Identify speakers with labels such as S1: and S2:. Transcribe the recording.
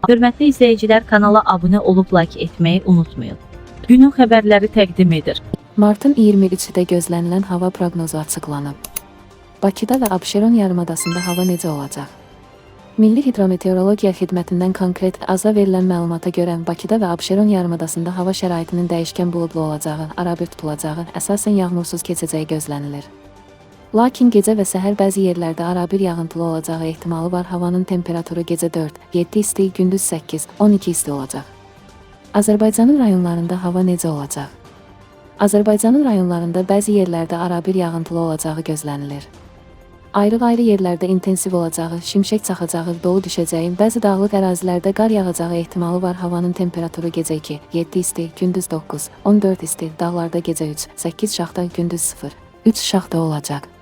S1: Hörmətli izləyicilər, kanala abunə olub like etməyi unutmayın. Günün xəbərləri təqdim edir.
S2: Martın 23-də gözlənilən hava proqnozu açıqlanıb. Bakıda və Abşeron yarımadasında hava necə olacaq? Milli Hidrometeorologiya Xidmətindən konkret aza verilən məlumata görə Bakıda və Abşeron yarımadasında hava şəraitinin dəyişkən buludlu olacağı, arabir tutulacağı, əsasən yağmursuz keçəcəyi gözlənilir. Lakin gecə və səhər bəzi yerlərdə arabir yağıntılı olacağı ehtimalı var. Havanın temperaturu gecə 4-7 isti, gündüz 8-12 isti olacaq. Azərbaycanın rayonlarında hava necə olacaq? Azərbaycanın rayonlarında bəzi yerlərdə arabir yağıntılı olacağı gözlənilir. Ayrı-ayrı yerlərdə intensiv olacağı, şimşək çaxacağı, dolu düşəcəyi, bəzi dağlıq ərazilərdə qar yağacağı ehtimalı var. Havanın temperaturu gecə 2-7 isti, gündüz 9-14 isti, dağlarda gecə 3-8 şaxta, gündüz 0-3 şaxta olacaq.